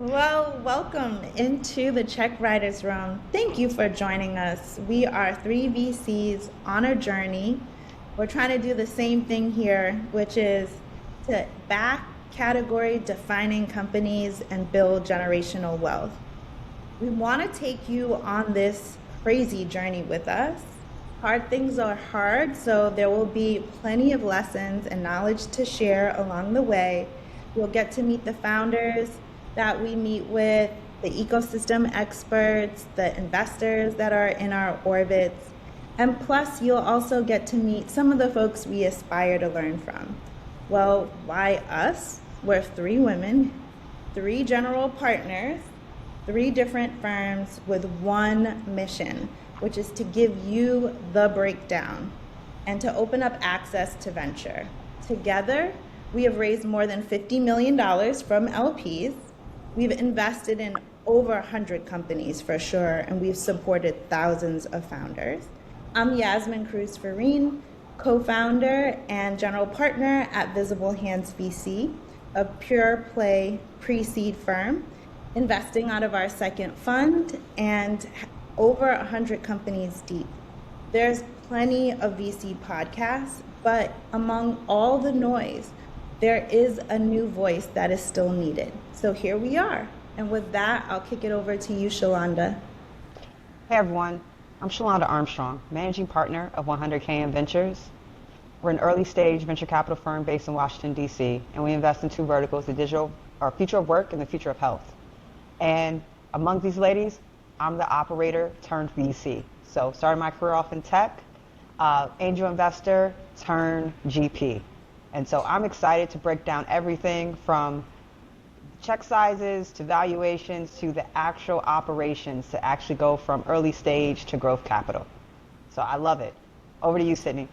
Well, welcome into the Check Writers Room. Thank you for joining us. We are three VCs on a journey. We're trying to do the same thing here, which is to back category defining companies and build generational wealth. We want to take you on this crazy journey with us. Hard things are hard, so there will be plenty of lessons and knowledge to share along the way. You'll get to meet the founders that we meet with, the ecosystem experts, the investors that are in our orbits, and plus you'll also get to meet some of the folks we aspire to learn from. Well, why us? We're three women, three general partners, three different firms with one mission, which is to give you the breakdown and to open up access to venture. Together, we have raised more than $50 million from LPs. We've invested in over 100 companies for sure, and we've supported thousands of founders. I'm Yasmin Cruz-Farine, co-founder and general partner at Visible Hands VC, a pure play pre-seed firm, investing out of our second fund and over 100 companies deep. There's plenty of VC podcasts, but among all the noise, there is a new voice that is still needed. So here we are. And with that, I'll kick it over to you, Shalonda. Hey everyone, I'm Shalonda Armstrong, managing partner of 100KM Ventures. We're an early stage venture capital firm based in Washington, D.C., and we invest in two verticals, the digital or future of work and the future of health. And among these ladies, I'm the operator turned VC. So started my career off in tech, angel investor turned GP. And so I'm excited to break down everything from check sizes to valuations to the actual operations to actually go from early stage to growth capital. So I love it. Over to you, Sydney.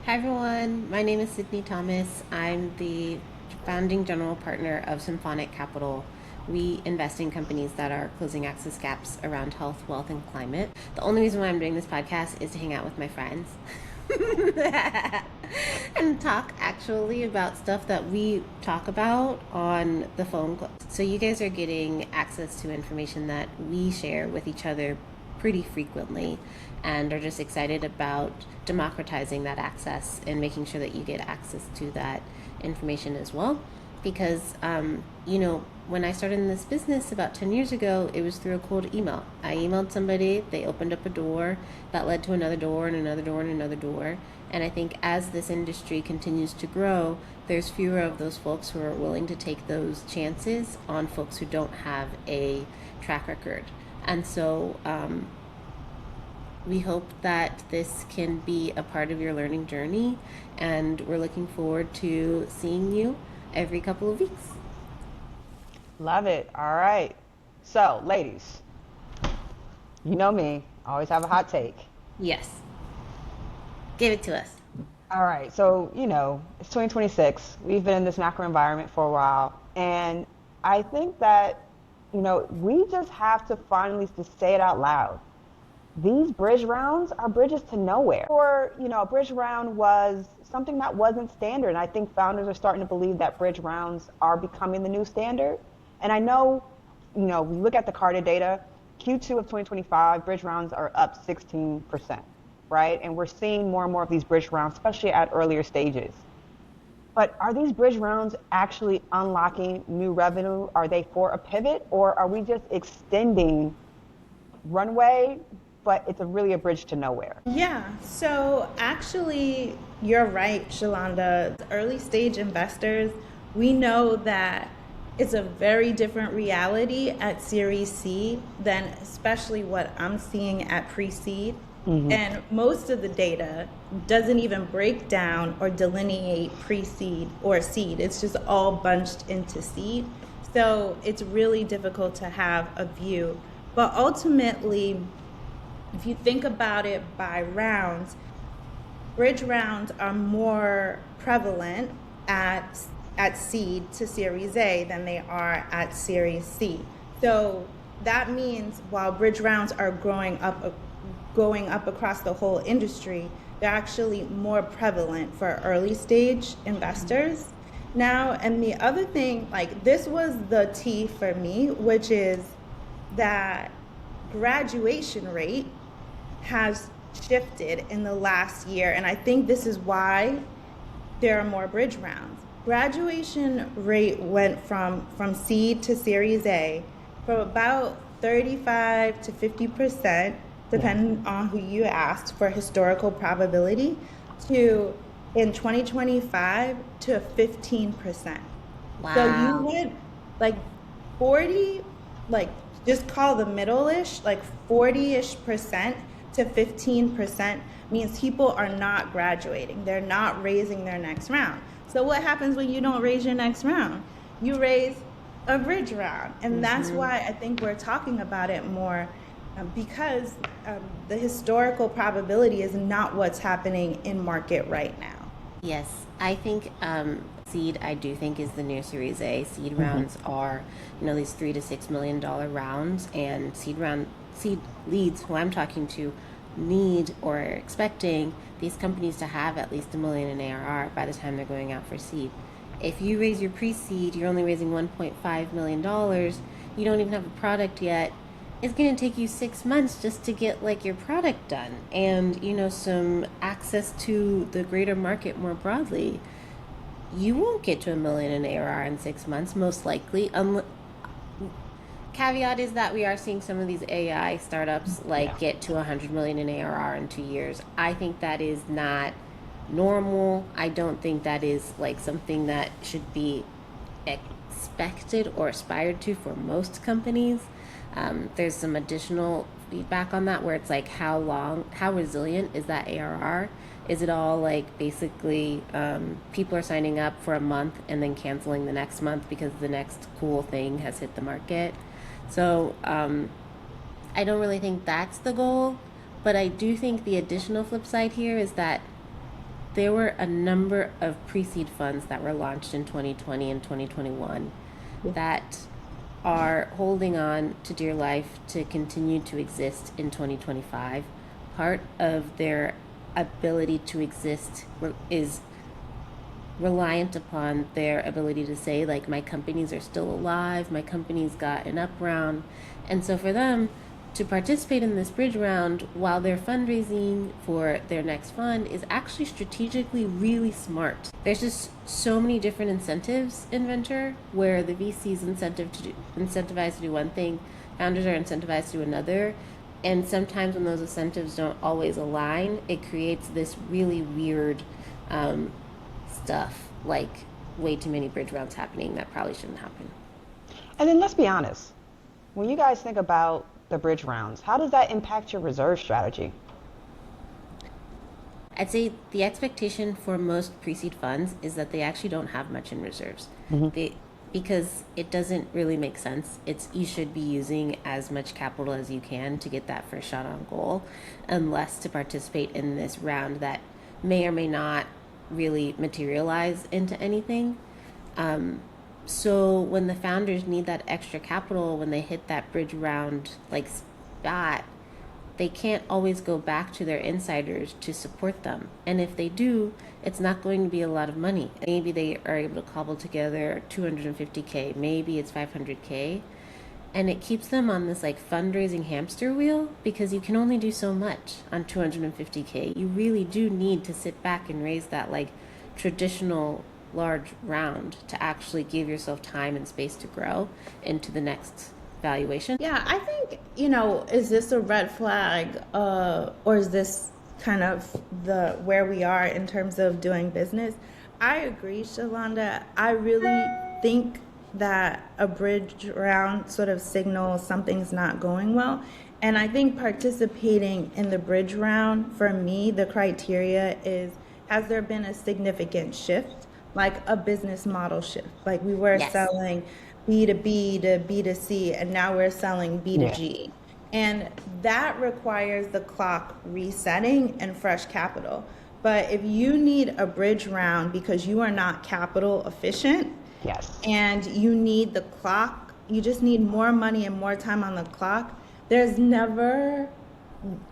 Hi everyone, my name is Sydney Thomas. I'm the founding general partner of Symphonic Capital. We invest in companies that are closing access gaps around health, wealth, and climate. The only reason why I'm doing this podcast is to hang out with my friends. And talk actually about stuff that we talk about on the phone. So you guys are getting access to information that we share with each other pretty frequently and are just excited about democratizing that access and making sure that you get access to that information as well. Because, when I started in this business about 10 years ago, it was through a cold email. I emailed somebody, they opened up a door, that led to another door and another door and another door. And I think as this industry continues to grow, there's fewer of those folks who are willing to take those chances on folks who don't have a track record. And so we hope that this can be a part of your learning journey, and we're looking forward to seeing you every couple of weeks. Love it. All right. So, ladies, you know me, I always have a hot take. Yes. Give it to us. All right. So, it's 2026. We've been in this macro environment for a while. And I think that, we just have to finally just say it out loud. These bridge rounds are bridges to nowhere. Or, a bridge round was something that wasn't standard. And I think founders are starting to believe that bridge rounds are becoming the new standard. And I know, we look at the Carta data, Q2 of 2025, bridge rounds are up 16%, right? And we're seeing more and more of these bridge rounds, especially at earlier stages. But are these bridge rounds actually unlocking new revenue? Are they for a pivot, or are we just extending runway, but it's really a bridge to nowhere? Yeah, so actually, you're right, Shalonda. Early stage investors, we know that it's a very different reality at Series C than especially what I'm seeing at pre-seed. Mm-hmm. And most of the data doesn't even break down or delineate pre-seed or seed. It's just all bunched into seed. So it's really difficult to have a view. But ultimately, if you think about it by rounds, bridge rounds are more prevalent at seed to Series A than they are at Series C. So that means while bridge rounds are going up across the whole industry, they're actually more prevalent for early stage investors. Now, and the other thing, like this was the T for me, which is that graduation rate has shifted in the last year. And I think this is why there are more bridge rounds. Graduation rate went from seed to Series A from about 35 to 50%, Yeah. depending on who you asked for historical probability, to in 2025 to 15%. So you Wow. went like 40, like just call the middle-ish, like 40-ish% to 15% means people are not graduating. They're not raising their next round. So what happens when you don't raise your next round? You raise a bridge round. And that's Mm-hmm. why I think we're talking about it more, because the historical probability is not what's happening in market right now. Yes, I think seed. I do think is the new Series A. Seed Hmm. rounds are, these $3 to $6 million rounds, and seed leads who I'm talking to need or are expecting these companies to have at least 1 million in ARR by the time they're going out for seed. If you raise your pre-seed, you're only raising $1.5 million. You don't even have a product yet. It's going to take you 6 months just to get like your product done and some access to the greater market more broadly. You won't get to 1 million in ARR in 6 months, most likely. Caveat is that we are seeing some of these AI startups Yeah. like get to 100 million in ARR in 2 years. I think that is not normal. I don't think that is like something that should be expected or aspired to for most companies. There's some additional feedback on that where it's like how resilient is that ARR? Is it all like basically people are signing up for a month and then canceling the next month because the next cool thing has hit the market? So I don't really think that's the goal, but I do think the additional flip side here is that there were a number of pre-seed funds that were launched in 2020 and 2021 that are holding on to dear life to continue to exist in 2025. Part of their ability to exist is reliant upon their ability to say, like, my companies are still alive, my company's got an up round. And so for them to participate in this bridge round while they're fundraising for their next fund is actually strategically really smart. There's just so many different incentives in venture where the VC's incentivized to do one thing, founders are incentivized to do another. And sometimes when those incentives don't always align, it creates this really weird stuff, like way too many bridge rounds happening that probably shouldn't happen. And then let's be honest. When you guys think about the bridge rounds, how does that impact your reserve strategy? I'd say the expectation for most pre-seed funds is that they actually don't have much in reserves. Hmm. They because it doesn't really make sense. It's you should be using as much capital as you can to get that first shot on goal, unless to participate in this round that may or may not really materialize into anything. So when the founders need that extra capital when they hit that bridge round like spot, they can't always go back to their insiders to support them. And if they do, it's not going to be a lot of money. Maybe they are able to cobble together 250K, maybe it's 500K. And it keeps them on this like fundraising hamster wheel because you can only do so much on 250K. You really do need to sit back and raise that like traditional large round to actually give yourself time and space to grow into the next valuation. Yeah, I think, is this a red flag, or is this kind of the where we are in terms of doing business? I agree, Shalonda. I really think that a bridge round sort of signals something's not going well. And I think participating in the bridge round, for me, the criteria is, has there been a significant shift, like a business model shift? Like we were Yes. selling B2B to B2C, and now we're selling Yeah. B2G. And that requires the clock resetting and fresh capital. But if you need a bridge round because you are not capital efficient Yes. and you need the clock, you just need more money and more time on the clock, there's never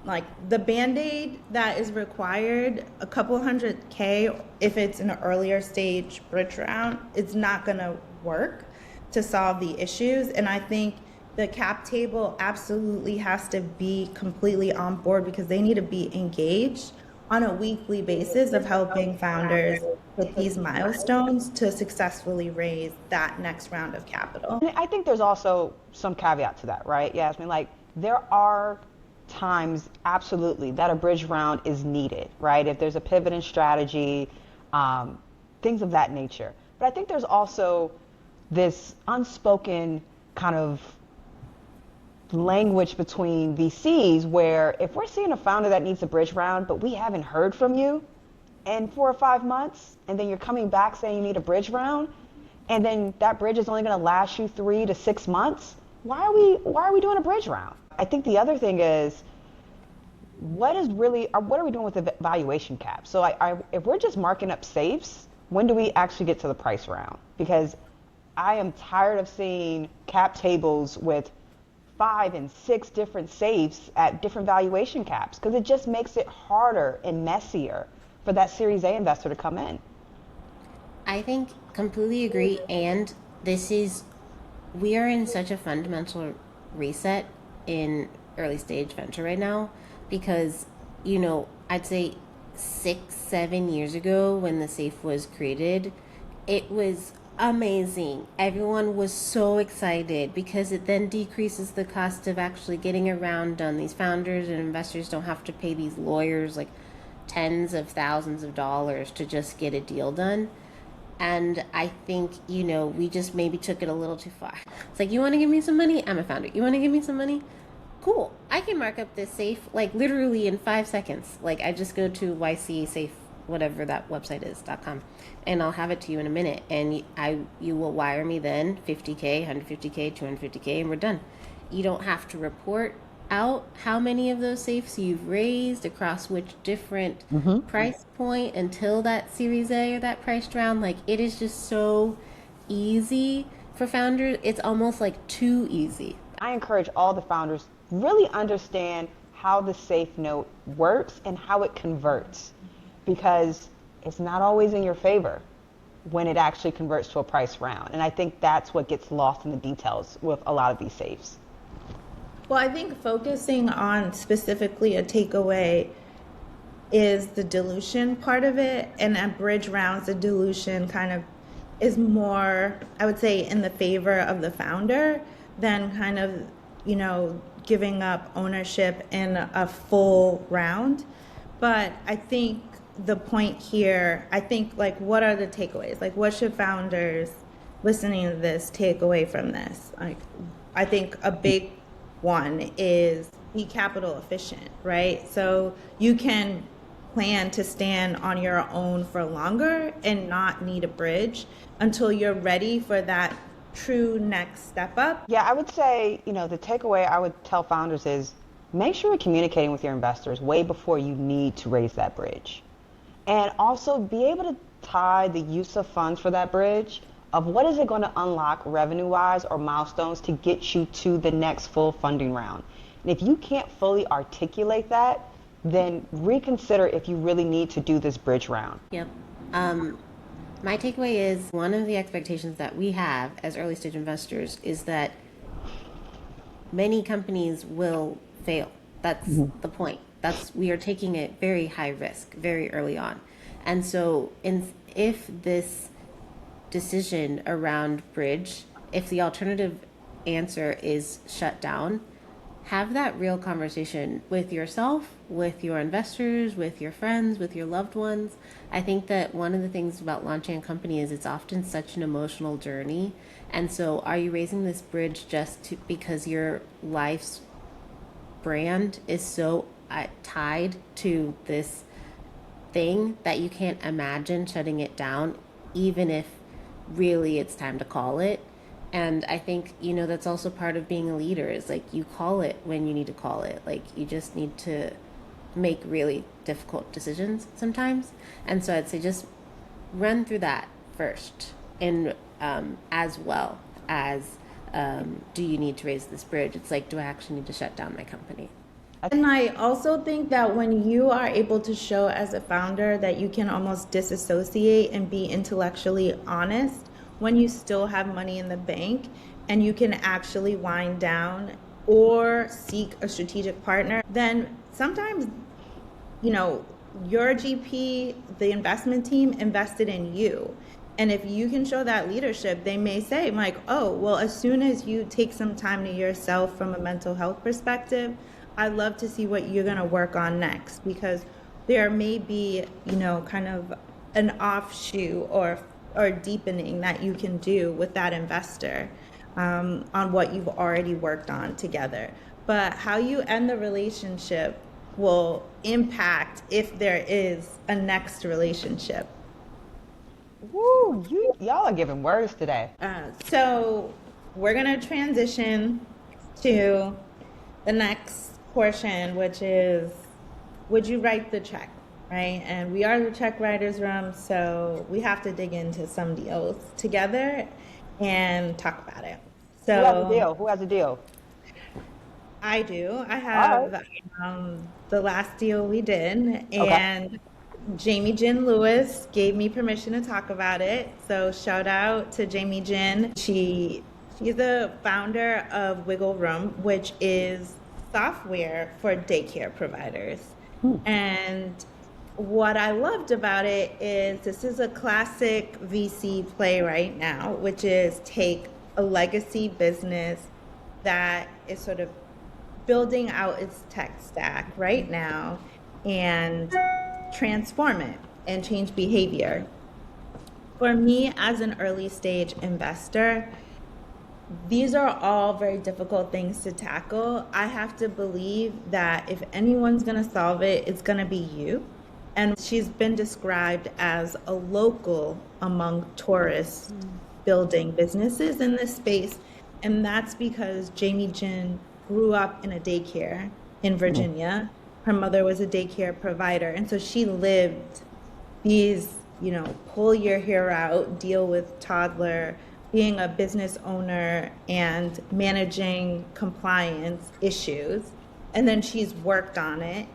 like the band-aid that is required, a couple hundred K, if it's an earlier stage bridge round, it's not going to work to solve the issues. And I think the cap table absolutely has to be completely on board because they need to be engaged on a weekly basis of helping founders hit these milestones to successfully raise that next round of capital. And I think there's also some caveat to that, right, Yasmin? Like, there are times, absolutely, that a bridge round is needed, right? If there's a pivot in strategy, things of that nature. But I think there's also this unspoken kind of language between VCs where if we're seeing a founder that needs a bridge round, but we haven't heard from you in 4 or 5 months, and then you're coming back saying you need a bridge round, and then that bridge is only going to last you 3 to 6 months, why are we doing a bridge round? I think the other thing is, what are we doing with the valuation cap? So if we're just marking up safes, when do we actually get to the price round? Because I am tired of seeing cap tables with 5 and 6 different safes at different valuation caps, because it just makes it harder and messier for that Series A investor to come in. I think completely agree. And we are in such a fundamental reset in early stage venture right now because, I'd say 6, 7 years ago when the safe was created, it was amazing. Everyone was so excited because it then decreases the cost of actually getting a round done. These founders and investors don't have to pay these lawyers like tens of thousands of dollars to just get a deal done. And I think, we just maybe took it a little too far. It's like, you want to give me some money? I'm a founder. You want to give me some money? Cool. I can mark up this safe like literally in 5 seconds. Like I just go to YC safe, whatever that website is, .com, and I'll have it to you in a minute. And you will wire me then 50K, 150K, 250K, and we're done. You don't have to report out how many of those safes you've raised across which different price point until that Series A or that priced round. Like it is just so easy for founders. It's almost like too easy. I encourage all the founders really understand how the safe note works and how it converts, because it's not always in your favor when it actually converts to a price round. And I think that's what gets lost in the details with a lot of these safes. Well, I think focusing on specifically a takeaway is the dilution part of it, and at bridge rounds, the dilution kind of is more, I would say, in the favor of the founder than kind of, giving up ownership in a full round. But I think the point here, like, what are the takeaways? Like, what should founders listening to this take away from this? Like, I think a big one is be capital efficient, right? So you can plan to stand on your own for longer and not need a bridge until you're ready for that true next step up. Yeah, I would say, the takeaway I would tell founders is make sure you're communicating with your investors way before you need to raise that bridge. And also be able to tie the use of funds for that bridge of what is it going to unlock revenue-wise or milestones to get you to the next full funding round. And if you can't fully articulate that, then reconsider if you really need to do this bridge round. Yep. My takeaway is one of the expectations that we have as early stage investors is that many companies will fail. That's the point. We are taking a very high risk very early on. And so if this decision around bridge, if the alternative answer is shut down, have that real conversation with yourself, with your investors, with your friends, with your loved ones. I think that one of the things about launching a company is it's often such an emotional journey. And so are you raising this bridge because your life's brand is so tied to this thing that you can't imagine shutting it down, even if really it's time to call it? And I think, that's also part of being a leader is like you call it when you need to call it. Like you just need to make really difficult decisions sometimes. And so I'd say just run through that first, and as well as do you need to raise this bridge? It's like, do I actually need to shut down my company? And I also think that when you are able to show as a founder that you can almost disassociate and be intellectually honest when you still have money in the bank and you can actually wind down or seek a strategic partner, then sometimes, you know, your GP, the investment team invested in you. And if you can show that leadership, they may say, like, oh, well, as soon as you take some time to yourself from a mental health perspective, I'd love to see what you're going to work on next because there may be, you know, kind of an offshoot or deepening that you can do with that investor on what you've already worked on together. But how you end the relationship will impact if there is a next relationship. Woo, y'all are giving words today. So we're going to transition to the next portion, which is would you write the check? Right? And we are the check writers room, so we have to dig into some deals together and talk about it. Who has a So deal? Who has a deal? I do. I All right. have the last deal we did, Okay. and Jamie Jin Lewis gave me permission to talk about it. So shout out to Jamie Jin. She's the founder of Wiggle Room, which is software for daycare providers. And what I loved about it is this is a classic VC play right now, which is take a legacy business that is sort of building out its tech stack right now and transform it and change behavior. For me, as an early stage investor, these are all very difficult things to tackle. I have to believe that if anyone's going to solve it, it's going to be you. And she's been described as a local among tourists building businesses in this space. And that's because Jamie Jin grew up in a daycare in Virginia. Her mother was a daycare provider. And so she lived these, you know, pull your hair out, deal with toddler, being a business owner and managing compliance issues. And then she's worked on it.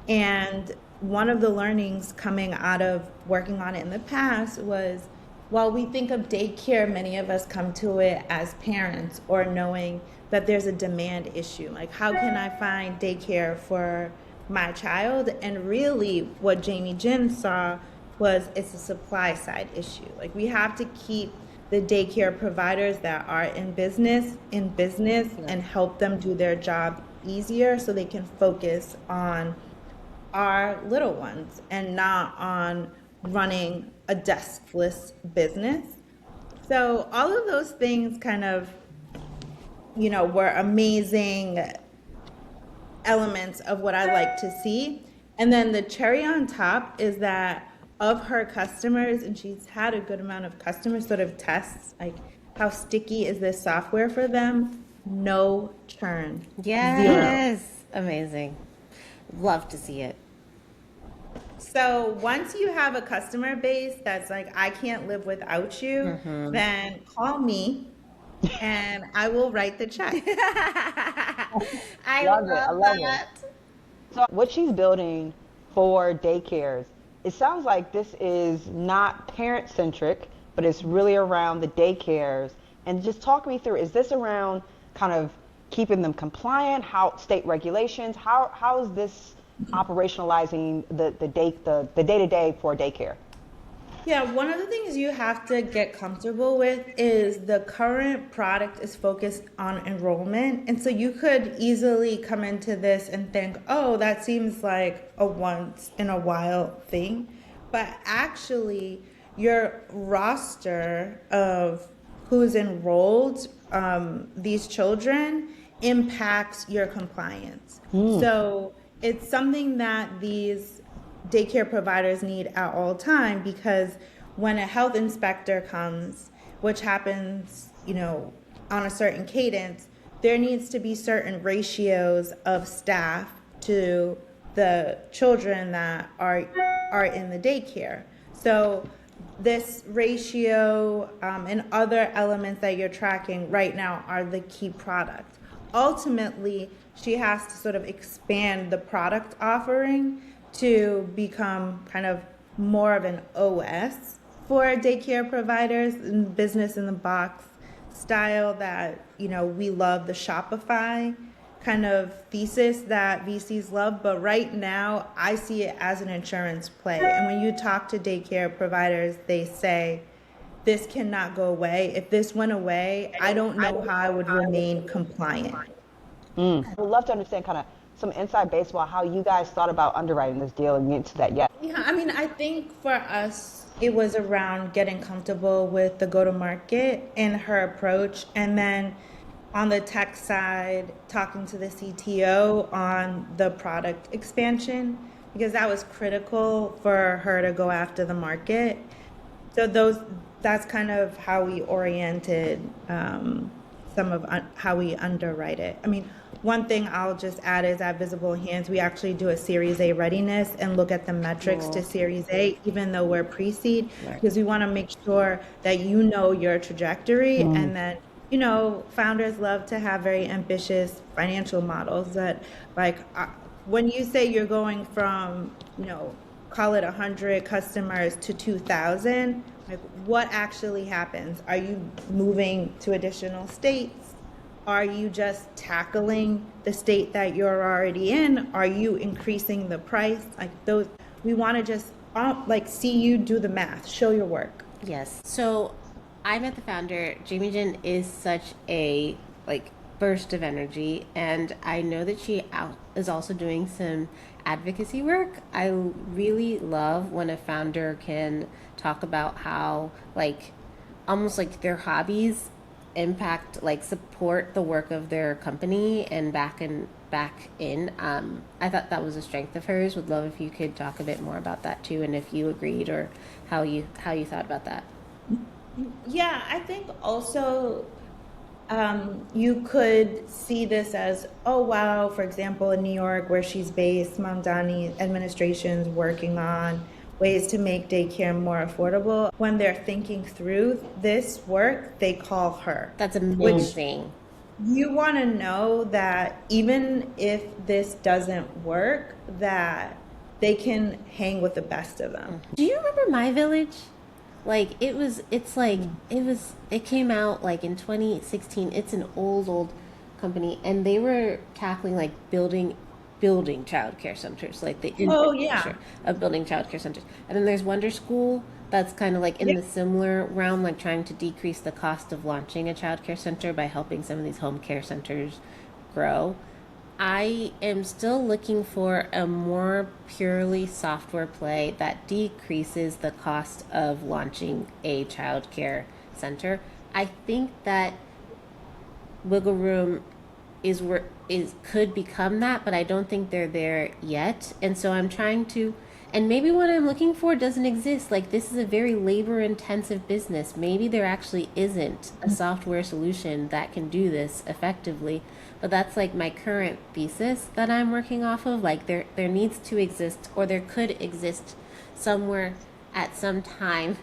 And one of the learnings coming out of working on it in the past was while we think of daycare, many of us come to it as parents or knowing that there's a demand issue. Like, how can I find daycare for my child? And really, what Jamie Jin saw was it's a supply side issue. Like, we have to keep the daycare providers that are in business and help them do their job easier so they can focus on our little ones and not on running a deskless business. So all of those things kind of, you know, were amazing elements of what I like to see. And then the cherry on top is that of her customers, and she's had a good amount of customer sort of tests, like how sticky is this software for them? No churn, zero. Yes. Amazing. Love to see it. So once you have a customer base that's like, I can't live without you, then call me and I will write the check. I Love it. I love love it. that. So what she's building for daycares, it sounds like this is not parent centric, but it's really around the daycares. And just talk me through, is this around kind of keeping them compliant, how state regulations, how is this operationalizing the day-to-day for daycare? Yeah, one of the things you have to get comfortable with is the current product is focused on enrollment. And so you could easily come into this and think, oh, that seems like a once in a while thing. But actually, your roster of who's enrolled these children impacts your compliance. So it's something that these daycare providers need at all time because when a health inspector comes, which happens, you know, on a certain cadence, there needs to be certain ratios of staff to the children that are in the daycare. So this ratio and other elements that you're tracking right now are the key products. ultimately she has to sort of expand the product offering to become kind of more of an OS for daycare providers and business in the box style that, we love the Shopify kind of thesis that VCs love. But right now, I see it as an insurance play. And when you talk to daycare providers, they say, this cannot go away. If this went away, I don't know how I would remain compliant. I would love to understand kind of some inside baseball, how you guys thought about underwriting this deal and get to that yet. Yeah, I mean, I think for us, it was around getting comfortable with the go to market and her approach. And then on the tech side, talking to the CTO on the product expansion, because that was critical for her to go after the market. So that's kind of how we oriented how we underwrite it. I mean, one thing I'll just add is at Visible Hands, we actually do a Series A readiness and look at the metrics to Series A, even though we're pre-seed, because we want to make sure that your trajectory, and that, founders love to have very ambitious financial models that, like, when you say you're going from, call it 100 customers to 2,000, like, what actually happens? Are you moving to additional states? Are you just tackling the state that you're already in? Are you increasing the price? Like, those, we want to just see you do the math, show your work. Yes. So I met the founder. Jamie Jen is such a burst of energy, and I know that she is also doing some advocacy work. I really love when a founder can talk about how almost their hobbies impact, support the work of their company and back in. I thought that was a strength of hers. Would love if you could talk a bit more about that too, and if you agreed or how you thought about that. Yeah, I think also you could see this as, oh wow, for example, in New York where she's based, Mamdani administration's working on ways to make daycare more affordable. When they're thinking through this work, they call her. That's amazing. You want to know that even if this doesn't work, that they can hang with the best of them. Do you remember My Village? It came out in 2016. It's an old company, and they were tackling building childcare centers, the infrastructure of building childcare centers. And then there's Wonder School, that's kind of in the similar realm, trying to decrease the cost of launching a childcare center by helping some of these home care centers grow. I am still looking for a more purely software play that decreases the cost of launching a childcare center. I think that Wiggle Room could become that, but I don't think they're there yet. And so I'm trying to, and maybe what I'm looking for doesn't exist. This is a very labor intensive business. Maybe there actually isn't a software solution that can do this effectively. But that's my current thesis that I'm working off of. There needs to exist, or there could exist somewhere at some time,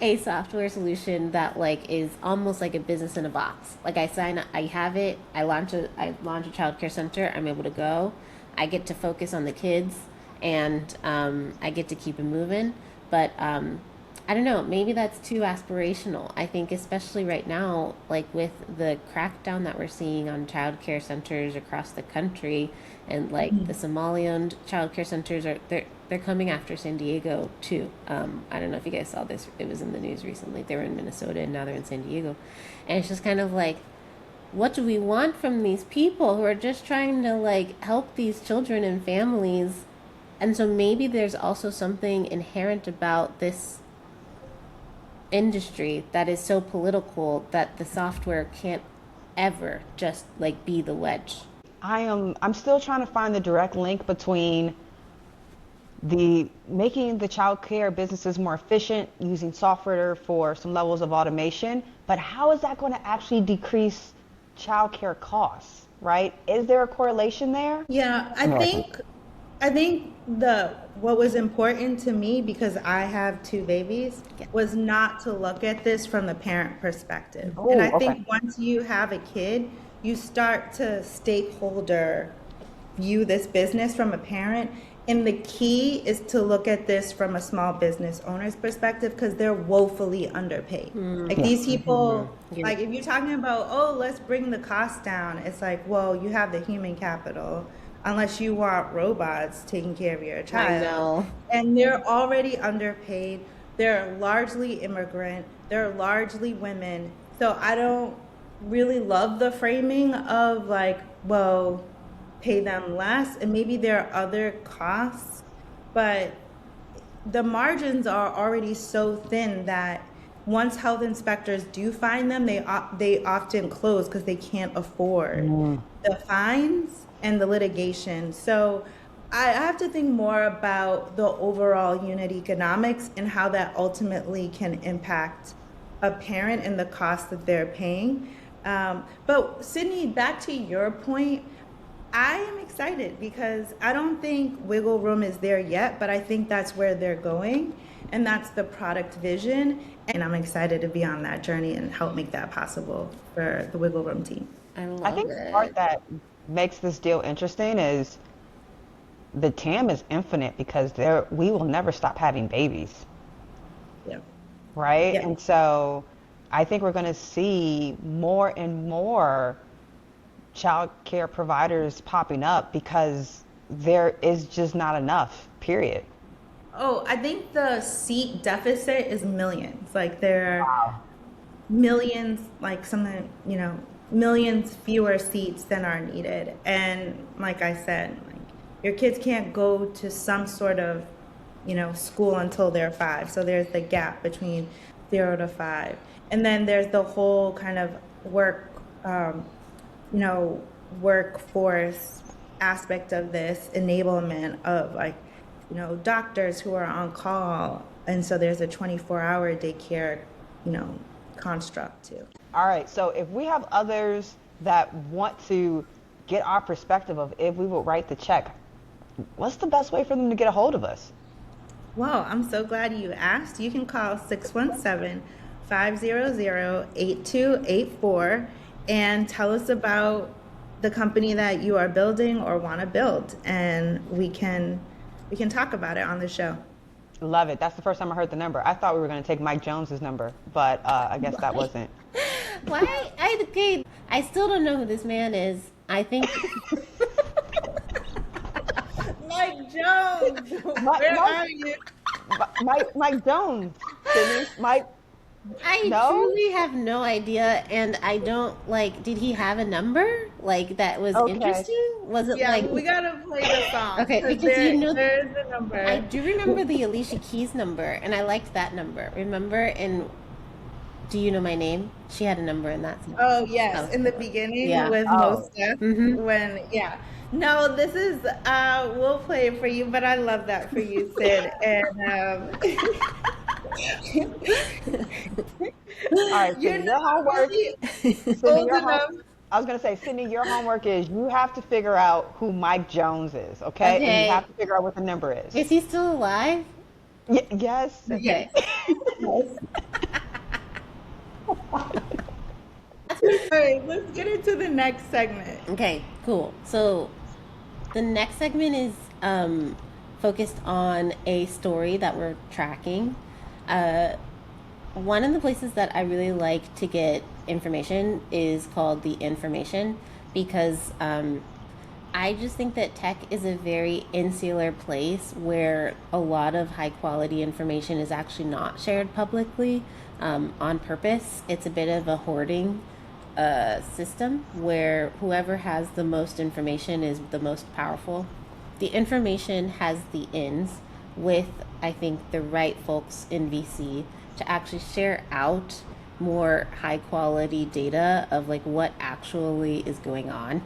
a software solution that is almost like a business in a box. I sign up, I have it, I launch a childcare center, I'm able to go, I get to focus on the kids, and I get to keep it moving. But I don't know, maybe that's too aspirational. I think especially right now, with the crackdown that we're seeing on childcare centers across the country, and the Somali-owned childcare centers they're coming after San Diego too. I don't know if you guys saw this. It was in the news recently. They were in Minnesota and now they're in San Diego. And it's just kind of what do we want from these people who are just trying to help these children and families? And so maybe there's also something inherent about this industry that is so political that the software can't ever just be the wedge. I'm still trying to find the direct link between the making the child care businesses more efficient using software for some levels of automation, but how is that going to actually decrease child care costs, right? Is there a correlation there? Yeah, I think what was important to me, because I have two babies, was not to look at this from the parent perspective. And I think once you have a kid, you start to stakeholder view this business from a parent. And the key is to look at this from a small business owner's perspective because they're woefully underpaid. Like these people, Yeah. like if you're talking about, oh, let's bring the cost down, it's like, well, you have the human capital, unless you want robots taking care of your I child. know. And they're already underpaid. They're largely immigrant. They're largely women. So I don't really love the framing of like, well, pay them less, and maybe there are other costs, but the margins are already so thin that once health inspectors do find them, they often close because they can't afford the fines and the litigation. So I have to think more about the overall unit economics and how that ultimately can impact a parent and the cost that they're paying. But Sydney, back to your point, I am excited because I don't think wiggle room is there yet, but I think that's where they're going, and that's the product vision. And I'm excited to be on that journey and help make that possible for the wiggle room team. I I love think the it. part that makes this deal interesting is the TAM is infinite because we will never stop having babies, Yeah. right? Yeah. And so I think we're going to see more and more child care providers popping up because there is just not enough, period. Oh, I think the seat deficit is millions. Like there are millions, like something, millions fewer seats than are needed. And like I said, like your kids can't go to some sort of, school until they're 5. So there's the gap between 0 to 5. And then there's the whole kind of work, you know, workforce aspect of this enablement of like, doctors who are on call. And so there's a 24-hour daycare, you know, construct too. All right, so if we have others that want to get our perspective of if we would write the check, what's the best way for them to get a hold of us? Well, I'm so glad you asked. You can call 617-500-8284 and tell us about the company that you are building or want to build, and we can talk about it on the show. Love it. That's the first time I heard the number. I thought we were going to take Mike Jones's number, but I guess that wasn't. Why? Okay, I still don't know who this man is. I think Mike Jones, Mike, where Mike, are you? Mike Jones. Sydney, Mike, I no? truly have no idea, and I don't like. Did he have a number like that was Okay. interesting? Was it Yeah, like we gotta play the song okay? because Because there's a I number. do remember the Alicia Keys number, and I liked that number. Remember in Do You Know My Name? She had a number in that song. Oh That yes, was in the cool. beginning Yeah. with Oh, Most Def Mm-hmm. when yeah. No, this is we'll play it for you, but I love that for you, Sid. And all right, you're Sydney, your not homework. really Sydney, old your home. enough. I was gonna say, Sydney, your homework is you have to figure out who Mike Jones is, okay? And you have Okay. to figure out what the number is. Is he still alive? Yes, yes. Okay. All right, let's get into the next segment. Okay, cool. So the next segment is focused on a story that we're tracking. Uh, One of the places that I really like to get information is called the information because I just think that tech is a very insular place where a lot of high quality information is actually not shared publicly on purpose. It's a bit of a hoarding system where whoever has the most information is the most powerful. The information has the ins with, I think, the right folks in VC to actually share out more high quality data of like what actually is going on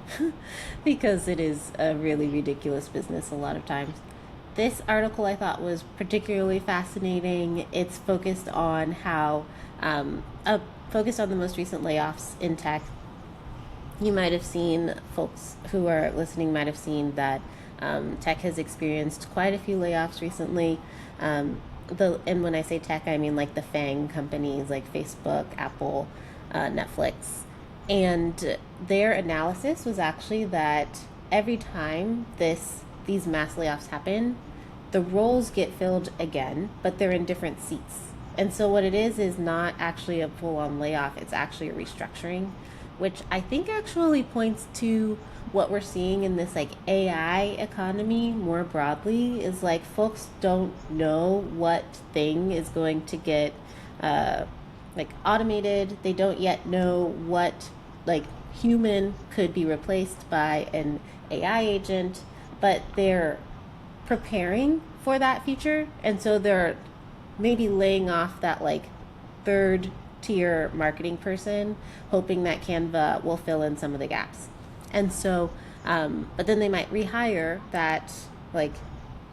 because it is a really ridiculous business a lot of times. This article I thought was particularly fascinating. It's focused on how focused on the most recent layoffs in tech. You might have seen, folks who are listening might have seen that tech has experienced quite a few layoffs recently. And when I say tech, I mean like the FANG companies like Facebook, Apple, Netflix. And their analysis was actually that every time these mass layoffs happen, the roles get filled again, but they're in different seats. And so what it is not actually a full on layoff, it's actually a restructuring, which I think actually points to what we're seeing in this like AI economy more broadly is like folks don't know what thing is going to get uh, like automated. They don't yet know what like human could be replaced by an AI agent, but they're preparing for that future, and so they're maybe laying off that like third tier marketing person, hoping that Canva will fill in some of the gaps. And so, but then they might rehire that like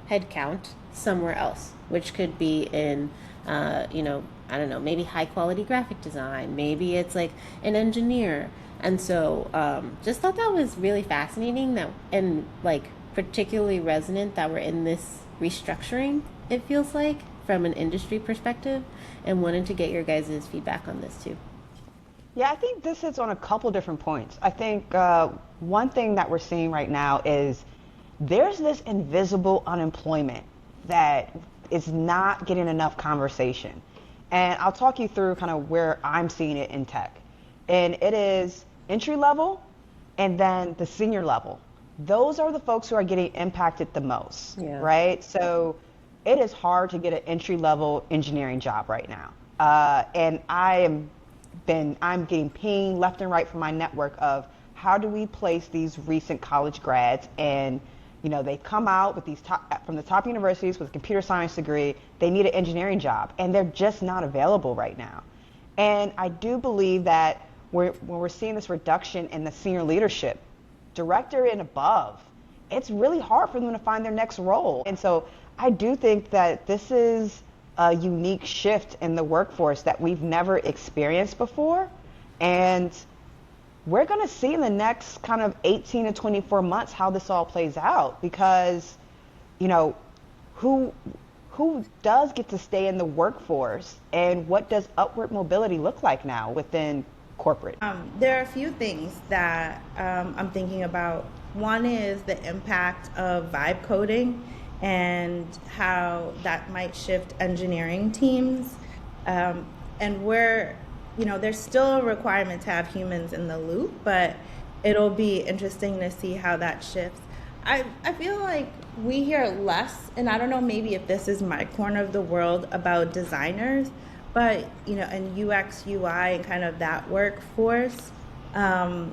headcount somewhere else, which could be in, I don't know, maybe high quality graphic design, maybe it's like an engineer. And so, just thought that was really fascinating that, and like particularly resonant that we're in this restructuring, it feels like, from an industry perspective, and wanted to get your guys' feedback on this too. Yeah, I think this is on a couple different points. I think one thing that we're seeing right now is there's this invisible unemployment that is not getting enough conversation. And I'll talk you through kind of where I'm seeing it in tech. And it is entry level and then the senior level. Those are the folks who are getting impacted the most, Yeah. right? So it is hard to get an entry level engineering job right now. And I'm getting pinged left and right from my network of how do we place these recent college grads, and they come out with these from the top universities with a computer science degree. They need an engineering job, and they're just not available right now. And I do believe that when we're seeing this reduction in the senior leadership, director and above, it's really hard for them to find their next role. And so I do think that this is a unique shift in the workforce that we've never experienced before. And we're going to see in the next kind of 18 to 24 months how this all plays out, because, who does get to stay in the workforce, and what does upward mobility look like now within corporate? There are a few things that I'm thinking about. One is the impact of vibe coding and how that might shift engineering teams. And there's still a requirement to have humans in the loop, but it'll be interesting to see how that shifts. I feel like we hear less, and I don't know, maybe if this is my corner of the world, about designers, but and UX, UI, and kind of that workforce. So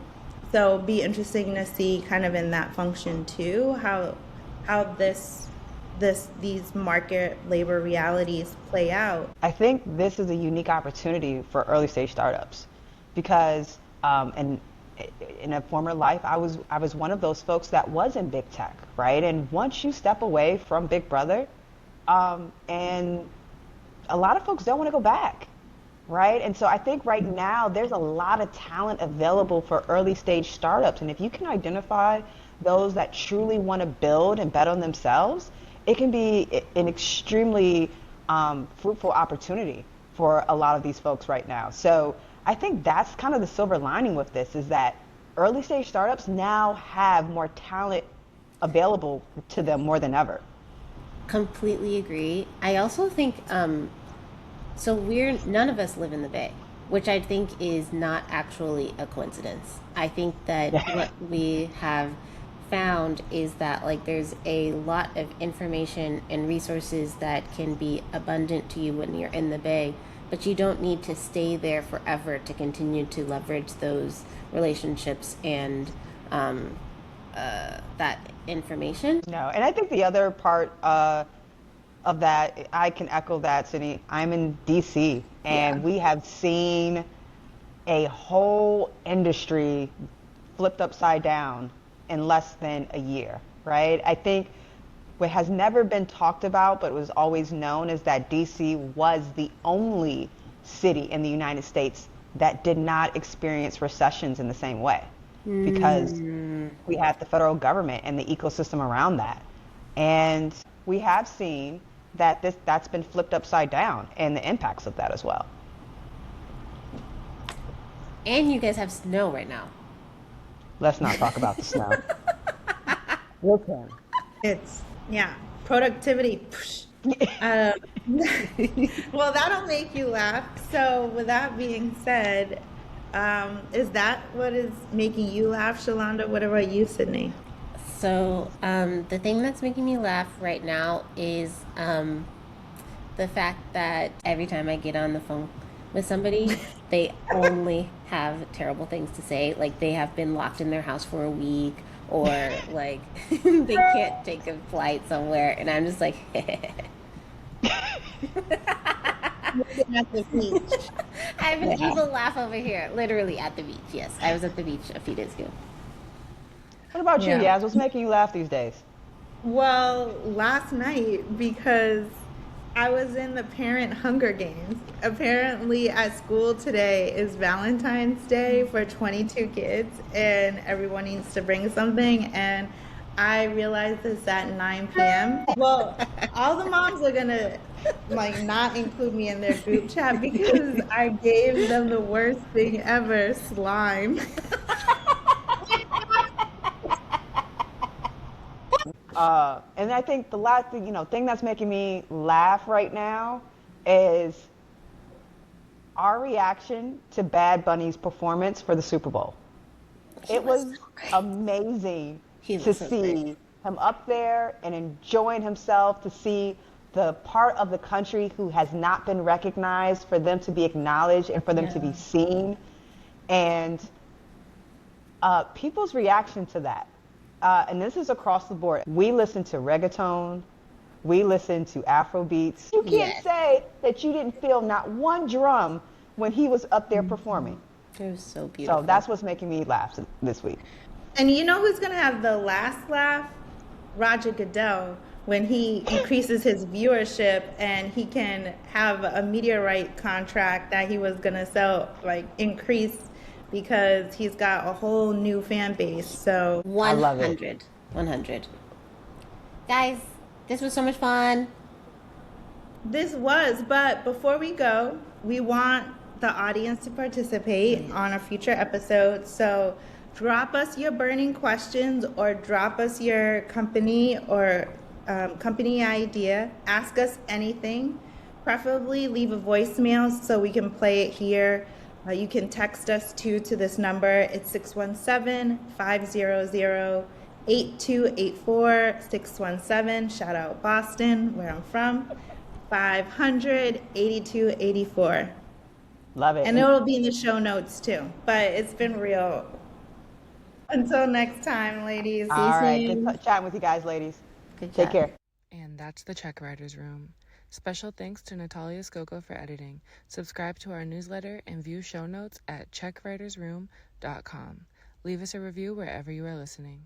it'll be interesting to see kind of in that function too, how these market labor realities play out. I think this is a unique opportunity for early stage startups, because in a former life, I was one of those folks that was in big tech, right? And once you step away from Big Brother, and a lot of folks don't want to go back, right? And so I think right now there's a lot of talent available for early stage startups, and if you can identify those that truly want to build and bet on themselves, it can be an extremely fruitful opportunity for a lot of these folks right now. So I think that's kind of the silver lining with this, is that early stage startups now have more talent available to them more than ever. Completely agree. I also think so we're none of us live in the Bay, which I think is not actually a coincidence. I think that what we have found is that like there's a lot of information and resources that can be abundant to you when you're in the Bay, but you don't need to stay there forever to continue to leverage those relationships and that information. No, and I think the other part of that, I can echo that, Sydney. I'm in DC, and we have seen a whole industry flipped upside down in less than a year, right? I think what has never been talked about but was always known is that DC was the only city in the United States that did not experience recessions in the same way, because we had the federal government and the ecosystem around that. And we have seen that that's been flipped upside down, and the impacts of that as well. And you guys have snow right now. Let's not talk about the snow. We can. It's, yeah, productivity. Psh. Um, well, that'll make you laugh. So, with that being said, is that what is making you laugh, Shalonda? What about you, Sydney? So, the thing that's making me laugh right now is the fact that every time I get on the phone with somebody, they only have terrible things to say. Like they have been locked in their house for a week, or like they can't take a flight somewhere, and I'm just like, Looking at the beach. I have an Yeah. evil laugh over here, literally at the beach. Yes, I was at the beach a few days ago. What about you, Yeah. Yaz? What's making you laugh these days? Well, last night, because I was in the parent Hunger Games. Apparently, at school today is Valentine's Day for 22 kids, and everyone needs to bring something. And I realized this at 9 p.m. Well, all the moms are gonna like not include me in their group chat because I gave them the worst thing ever, slime. And I think the last thing, thing that's making me laugh right now is our reaction to Bad Bunny's performance for the Super Bowl. He It was was so great. amazing He to was so great. see him up there and enjoying himself, to see the part of the country who has not been recognized, for them to be acknowledged and for them to be Yeah. seen. And people's reaction to that. And this is across the board. We listen to reggaeton. We listen to Afro beats. You can't Yes. say that you didn't feel not one drum when he was up there performing. It was so So beautiful. that's what's making me laugh this week. And you know who's gonna have the last laugh? Roger Goodell, when he increases his viewership and he can have a meteorite contract that he was gonna sell, like increase because he's got a whole new fan base. So I love it. 100. 100. Guys, this was so much fun. this was, but before we go, we want the audience to participate on a future episode. So drop us your burning questions or drop us your company or company idea. Ask us anything. Preferably leave a voicemail so we can play it here. You can text us to this number. It's 617-500-8284, 617, shout out Boston, where I'm from, 500-8284. Love it. And it'll be in the show notes too. But it's been real. Until next time, ladies. All right. Good Soon. chatting with you guys, ladies. Good Take job. care. And that's the Check Writers Room. Special thanks to Natalia Skoko for editing. Subscribe to our newsletter and view show notes at checkwritersroom.com. Leave us a review wherever you are listening.